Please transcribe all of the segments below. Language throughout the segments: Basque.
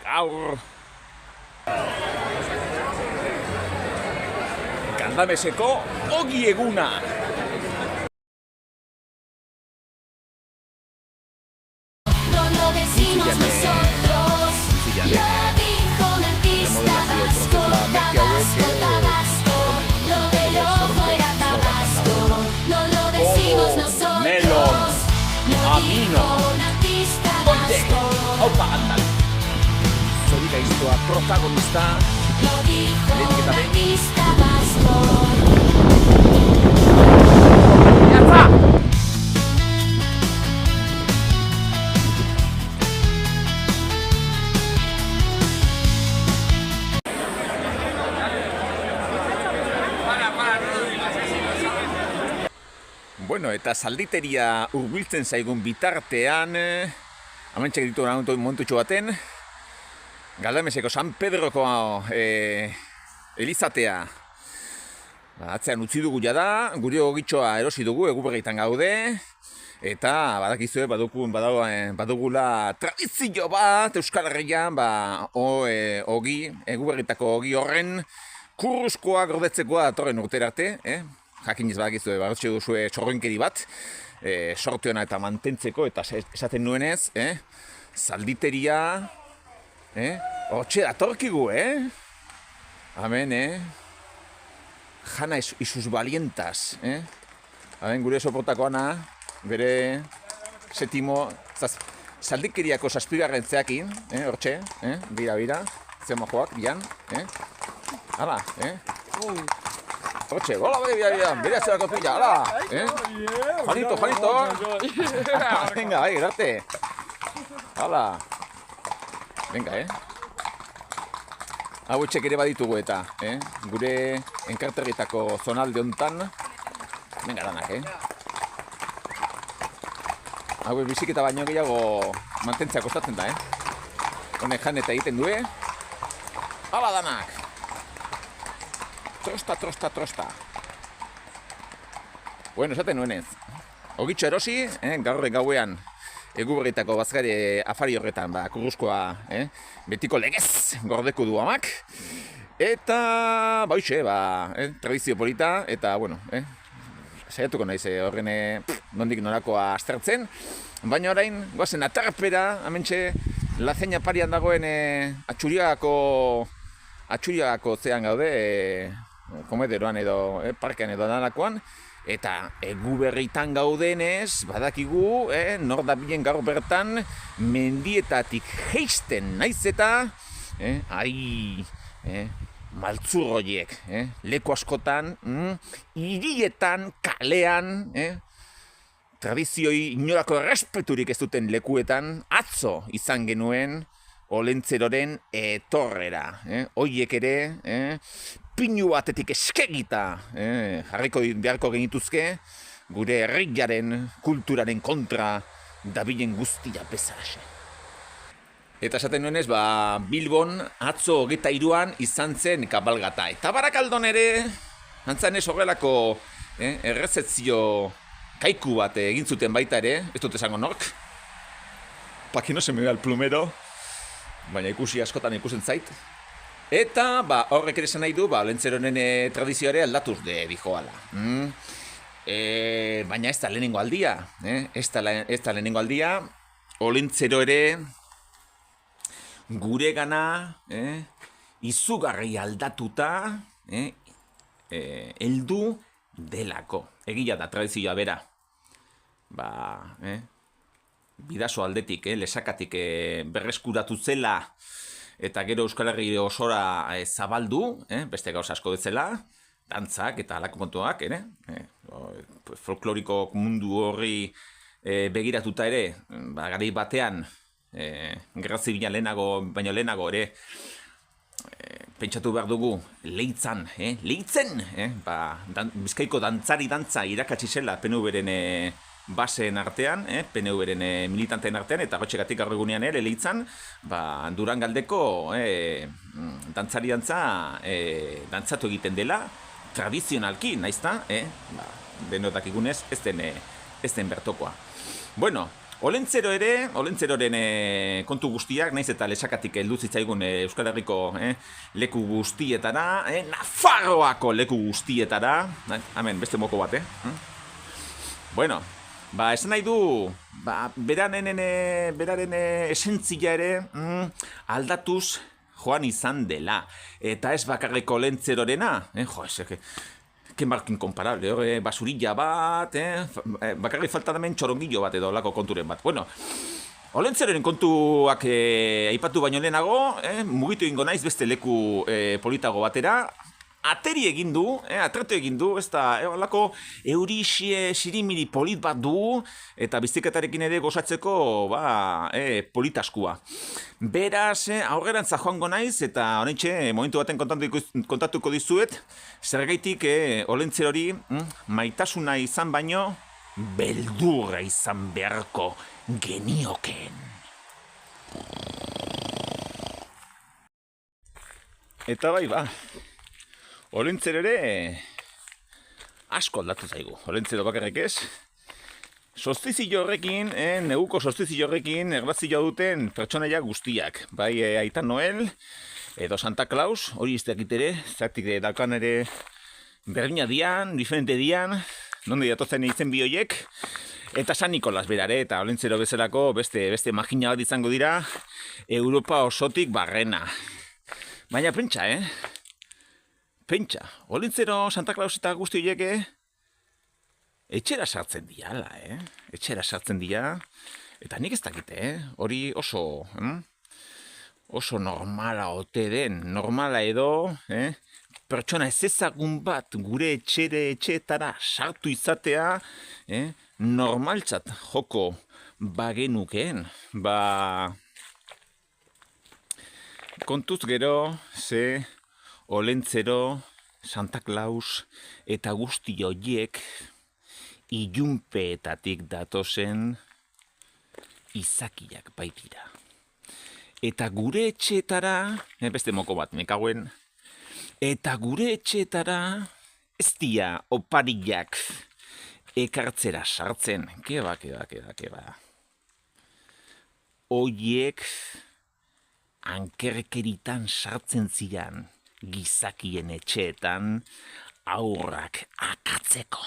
gaur Galdameseko ogi eguna. No lo decimos nosotros, lo dijo un artista vasco, Tabasco, Tabasco, lo del ojo era Tabasco, no lo decimos nosotros, melon, lo amino, dijo un artista oye, vasco, haupa handan. Zorika iztoa protagonista. lo dijo un artista vasco. Yatza! Bueno, eta zalditeria hurbiltzen zaigun bitartean, hementxe ditu momentutxo baten, Galdameseko San Pedroko elizatea atzean utzi dugu jada, gure ogitxoa erosi dugu, Eguberritan gaude, eta badakizue badugula tradizio bat Euskal Herrian, ogi, Eguberritako ogi horren kurruzkoa gordetzekoa datorren urtera arte, jakiniz badakizue, barotxe duzue txorroinkeri bat, sorte hona eta mantentzeko, eta esaten nuenez, zalditeria, hortxe datorkigu, Amen, Jana isuz balientas, Amen, gure soportakoana, bere setimo, zaldikeriako zazpigarren zeakin, hortxe, bira, zemojoak, bian, hala, hortxe, gola, bere atzerako pila, hala, Juanito, venga, bai, gerarte, hala, venga, hau etxek ere baditugu eta, gure enkarterritako zonalde hontan, venga danak, hau biziketa baino gehiago mantentzea kostatzen da, honek jan eta egiten due, hala danak, trosta. Bueno, esaten nuenez, ogitxo erosi, gaur gauean, Eguberritako bazkari afari horretan, kurruzkoa, betiko legez gordeko du amak. Eta, hoxe, tradizio polita, eta, bueno, saiatuko naiz horren nondik norakoa aztertzen. Baina orain, goazen atarpera, hementxe, Lazeina parian dagoen atxuriagako zean gaude, komederoan edo, parkean edo danakoan. Eta Eguberritan gaudenez, badakigu, nor dabilen gaur bertan, mendietatik jeisten naiz eta, maltzur horiek, leku askotan, hirietan, kalean, tradizioi inolako errespeturik ez duten lekuetan, atzo izan genuen Olentzeroren etorrera. Hoiek ere, pinu batetik eskegita jarriko beharko genituzke, gure herriaren kulturaren kontra dabilen guztia bezalaxe. Eta esaten nuenez, Bilbon atzo 23an izan zen kabalgata. Eta Barakaldon ere, antzanez horrelako errezezio kaiku bat egin zuten baita ere, ez dut esango nork. Paki no se me vea el plumero, baina ikusi askotan ikusen zait. Eta horrek ere esan nahi du, Olentzeroren tradizioare aldatuz dijoala. Baina ez da lehenengo aldia, ez da lehenengo aldia, Olentzero ere gure gana izugarri aldatuta heldu delako. Egia da tradizioa bera. Bidaso aldetik, lesakatik berreskuratu zela, eta gero Euskal Herri osora zabaldu, beste gauza asko bezala, dantzak eta halako kontuak, folkloriko mundu horri begiratuta ere, garai batean, Gerra Zibila baino lehenago ere, pentsatu behar dugu, leitzen, Bizkaiko dantzari dantza irakatsi zela PNV-ren baseen artean, PNV-ren militanteen artean, eta gotxegatik gaur egunean ere leitzen, Durangaldeko dantzari dantza dantzatu egiten dela, tradizionalki, naizta, denotak igunez, ez den bertokoa. Bueno, Olentzeroren kontu guztiak, naiz eta lesakatik heldu zitzaigun Euskal Herriko leku guztietara, Nafarroako leku guztietara, hemen beste moko bat, Bueno, esan nahi du, beraren esentzia ere aldatuz joan izan dela, eta ez bakarreko Olentzerorena, que markin comparable, basurilla bat, bakarrik falta hemen txorongillo bat edo lako konturen bat. Bueno, Olentzeroren kontuak aipatu baino lehenago, mugitu egingo naiz beste leku politago batera, atratu egin du, ez da, lako eurixe sirimiri polit bat du, eta biziketarekin ere gozatzeko, politaskua. Beraz, aurrerantza joango naiz, eta horrentxe, momentu baten kontatuko dizuet, zergaitik Olentzerori maitasuna izan baino, beldurra izan beharko geniokeen. Eta Olentzero ere asko aldatu zaigu. Olentzero bakarrik ez. Solstizio horrekin, neguko solstizio horrekin erlazioa duten pertsonaia guztiak. Bai Aita Noel, edo Santa Claus, hori izteakit ere, zertik daukan ere berdina dian, diferente dian, nonde datozen izen bi horiek, eta San Nikolas berare, eta Olentzero bezalako beste magina bat izango dira, Europa osotik barrena. Baina pentsa, Pentsa, Olentzero, Santa Claus eta guzti horiek etxera sartzen dira, Etxera sartzen dira, eta nik ez dakite, hori oso normala ote den, normala edo, pertsona ez ezagun bat gure etxeetara sartu izatea, normaltzat joko bagenukeen, kontuz gero, Olentzero, Santa Claus eta guzti horiek ilunpeetatik datozen izakiak baitira. Eta gure etxeetara, beste moko bat mekauen, eta gure etxeetara ez dia opariak ekartzera sartzen. Keba. Oiek ankerkeritan sartzen ziren gizakien etxeetan aurrak akatzeko.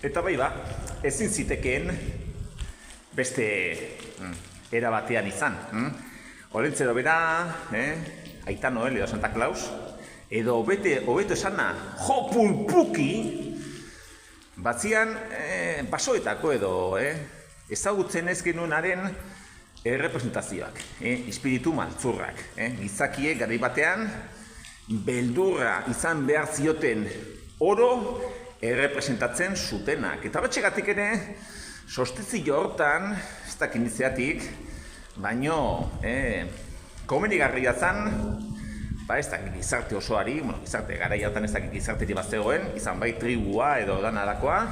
Eta ezin zitekeen beste era batean izan. Olentzero bera, Aita Noel edo Santa Claus, edo hobeto esana, jo pulpuki, batzian basoetako edo ezagutzen ez genunaren representazioak, espiritu maltzurrak, gizakiek garai batean beldurra izan behar zioten oro representatzen zutenak. Eta horretxegatik ere, solstizio hortan, ez dakin izatik, baino komenigarria zan, ez dakit gizarte osoari, gizarte garai hartan ez dakit gizarteri bat zegoen, izan bai tribua edo danarakoa,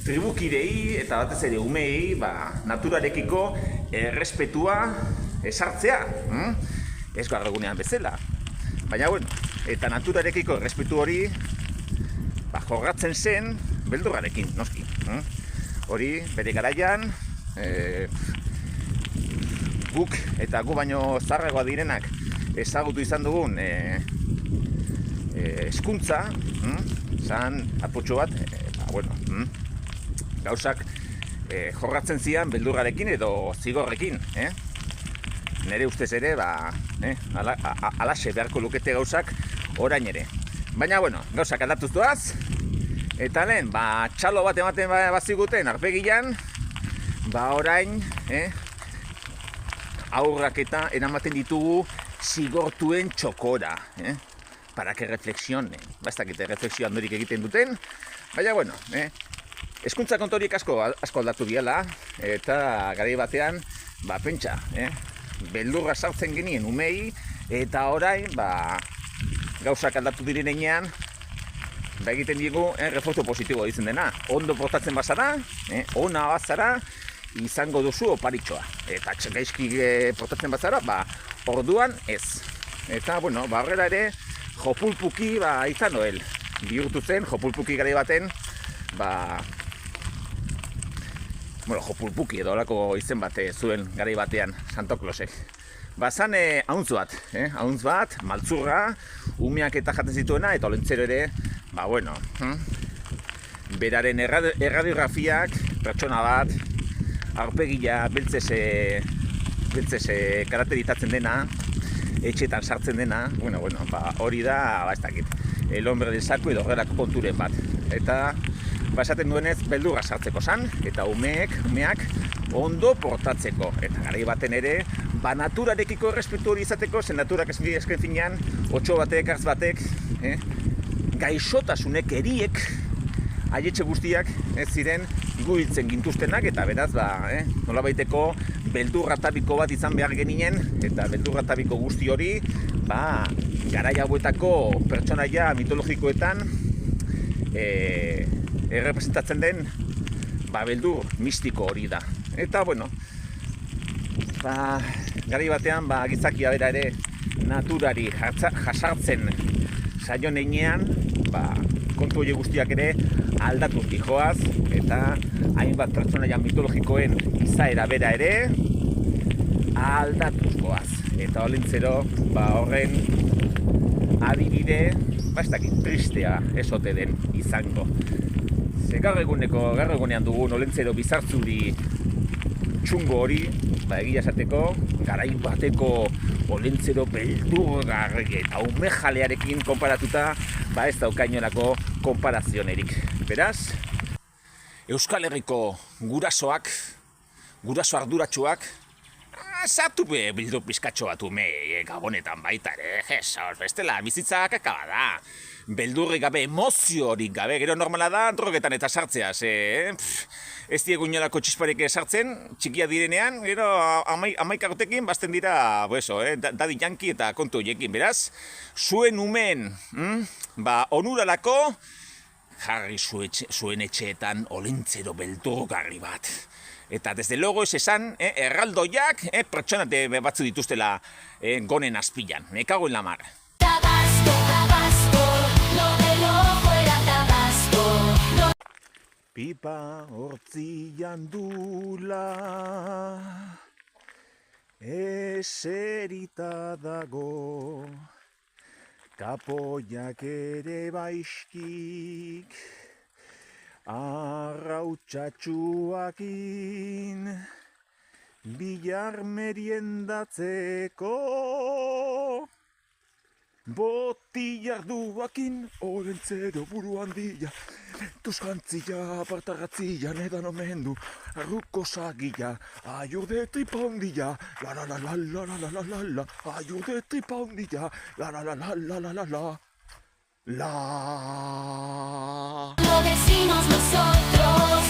tribukirei eta batez ere umeei naturarekiko errespetua esartzea, ez gaur egunean bezala. Baina, eta naturarekiko errespetu hori jorratzen zen beldurrarekin, noski. Hori, bere garaian, guk eta gu baino zaharragoa direnak ezagutu izan dugun hezkuntza, zan apotxo bat, gauzak jorratzen zian beldurrarekin edo zigorrekin. Nere ustez ere, alaxe beharko lukete gauzak orain ere. Baina, gauzak aldatuz doaz, eta lehen, txalo bat ematen baziguten arpegian, orain, aurrak eta eramaten ditugu zigortuen txokora, para que reflexionen. Ez dakite reflexio handorik egiten duten, baina, hezkuntza kontoriek asko aldatu diala, eta garai batean, pentsa, beldurra sartzen genien umei, eta orain, gauzak aldatu direnean, egiten diegu refuerzo positibo ditzen dena. Ondo portatzen bazara, ona bazara, izango duzu oparitxoa. Eta gaizki portatzen bazara, orduan ez. Eta, horrela ere, jopulpuki, Aita Noel. Bihurtu zen, jopulpuki garai baten, bueno, jopulpuki edo olako izen bat zuen garai batean Santo Clausek. Bazan hauntz bat, maltzurra, umeak eta jaten zituena, eta olentzero ere, bueno, beraren erradiografiak, pertsona bat, aurpegia beltzese karakteritatzen dena, etxetan sartzen dena, hori da, ez dakit, el hombre del saco edo horrelako konturen bat. Eta, esaten duenez, beldurra sartzeko zan, eta umeak ondo portatzeko. Eta garai baten ere, naturarekiko errespetu hori izateko, zen naturak esken finean, otxo batek, artz batek, gaixotasunek, eriek, aietxe guztiak ez ziren gubiltzen gintuztenak, eta beraz, nolabaiteko beldurratabiko bat izan behar geninen, eta beldurratabiko guzti hori, garai hauetako pertsonaia mitologikoetan errepresentatzen den beldur mistiko hori da. Eta, garai batean, gizakia bera ere naturari jasartzen saion einean, kontu hori guztiak ere aldatuz dijoaz, eta hainbat pertsonaia mitologikoen izaera bera ere aldatuz goaz. Eta olentzero, horren adibide, ez dakit, tristea esote den izango. Ze gaur egunean dugun olentzero bizartzuri txungo hori, egia esateko, garai bateko olentzero beldurgarri eta umejalearekin konparatuta, ez daukainolako konparazionerik. Beraz, Euskal Herriko gurasoak, guraso arduratsuak, sartu bildu pizkatxo bat ume gabonetan baita ere, bestela bizitza kakaba da. Beldurrik gabe, emoziorik gabe, gero normala da drogetan eta sartzea, ez diegun nolako txisparek sartzen, txikia direnean, gero amaikarotekin bazten dira, dadi janki eta kontu horiekin, beraz, zuen umen, onuralako, jarri zuen etxeetan olentzero beldurgarri bat. Eta desde logo ez esan, erraldoiak, pertsonate batzu dituztela gonen azpilan, me cago en la mar. Lo del ojo era Tabasco. Pipa hortzian dula, eserita dago, kapoiak ere baixkik, arrautsatxuakin, bilar meriendatzeko. Botillarduakin, olentzero buru handia, tuskantzia, apartarratzia, nedan omen du, arruko sagila, aiur de tripa handia, la la la la la la la la la, aiur de tripa handia, la la la la la la la la, la. Lo decimos nosotros,